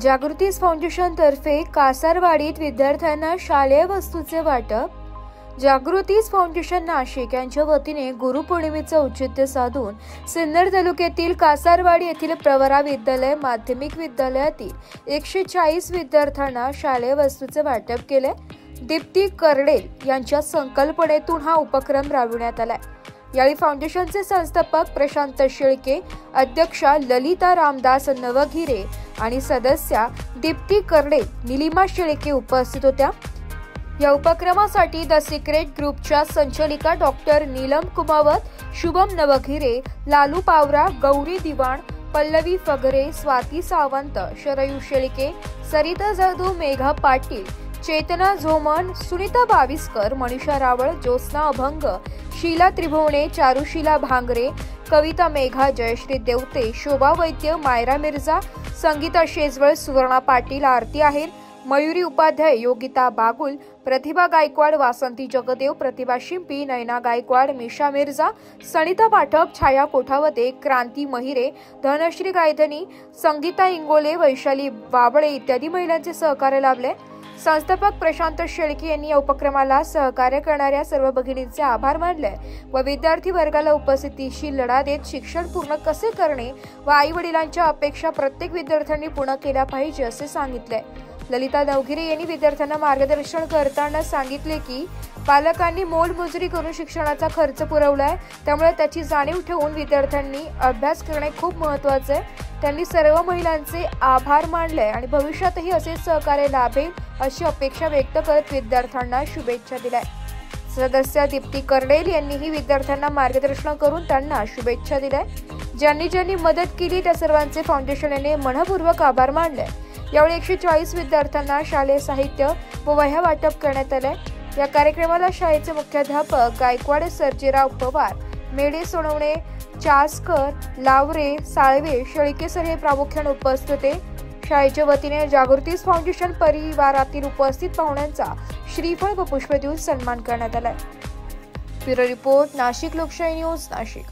जागृती foundation तर्फे कासारवाडीत विद्यार्थ्यांना शालेय वस्तूचे वाटप। जागृती फाउंडेशन नाशिक यांच्या वतीने गुरुपौर्णिमेचे औचित्य साधून सिन्नर तालुक्यातील कासारवाडी येथील प्रवरा विद्यालय माध्यमिक विद्यालयातील 140 विद्यार्थ्यांना शालेय वस्तूचे वाटप केले। दीप्ती कर्डेल यांच्या संकल्पनेतून हा उपक्रम राबविण्यात आलाय। यावेळी फाउंडेशनचे संस्थापक प्रशांत शेळके, अध्यक्षा ललिता रामदास नवघिरे आणि सदस्या दीप्ती कर्डेल, निलिमा शेळके उपस्थित होत्या। या उपक्रमासाठी द सिक्रेट ग्रुपच्या संचालिका डॉक्टर नीलम कुमावत, शुभम नवघिरे, लालू पावरा, गौरी दिवाण, पल्लवी फगरे, स्वाती सावंत, शरयू शेळके, सरिता जाधव, मेघा पाटील, चेतना झोमन, सुनीता बाविस्कर, मनीषा रावळ, ज्योत्स्ना अभंग, शीला त्रिभुवने, चारुशीला भांगरे, कविता मेघा, जयश्री देवते, शोभा वैद्य, मायरा मिर्झा, संगीता शेजवळ, सुवर्णा पाटील, आरती आहेर, मयुरी उपाध्याय, योगिता बागुल, प्रतिभा गायकवाड, वासंती जगदेव, प्रतिभा शिंपी, नयना गायकवाड, मिशा मिर्झा, सनिता पाठक, छाया कोठावते, क्रांती महिरे, धनश्री गायधनी, संगीता इंगोले, वैशाली बाबळे इत्यादी महिलांचे सहकार्य लाभले। संस्थापक प्रशांत शेळके यांनी या उपक्रमाला सहकार्य करणाऱ्या सर्व भगिनींचे आभार मानले व विद्यार्थी वर्गाला उपस्थितीशी लढा देत शिक्षण पूर्ण कसे करणे व आई वडिलांच्या अपेक्षा प्रत्येक विद्यार्थ्यांनी पूर्ण केल्या पाहिजे असे सांगितले। ललिता नवघिरे यांनी विद्यार्थ्यांना मार्गदर्शन करताना सांगितले की पालकांनी मोलमजुरी करून शिक्षणाचा खर्च पुरवलाय, त्यामुळे त्याची जाणीव ठेवून विद्यार्थ्यांनी अभ्यास करणे खूप महत्त्वाचे आहे। त्यांनी सर्व महिलांचे आभार मानले आणि भविष्यातही असे सहकार्य लाभेल अशी अपेक्षा व्यक्त करत विद्यार्थ्यांना शुभेच्छा दिल्या। सदस्य दीप्ती कर्डेल यांनीही विद्यार्थ्यांना मार्गदर्शन करून त्यांना शुभेच्छा दिल्या। ज्यांनी मदत केली त्या सर्वांचे फाउंडेशन याने मनपूर्वक आभार मानले। यावेळी 140 विद्यार्थ्यांना शालेय साहित्य व वह्या वाटप करण्यात आले। या कार्यक्रमाला शाळेचे मुख्याध्यापक गायकवाड सर्जेराव पवार, मेढे सोनवणे, चासकर, लावरे, साळवे, शेळके सर हे प्रामुख्याने उपस्थित होते। शाळेच्या वतीने जागृती फाउंडेशन परिवारातील उपस्थित पाहुण्यांचा श्रीफळ व पुष्प देऊन सन्मान करण्यात आला। ब्युरो रिपोर्ट, नाशिक लोकशाही न्यूज, नाशिक।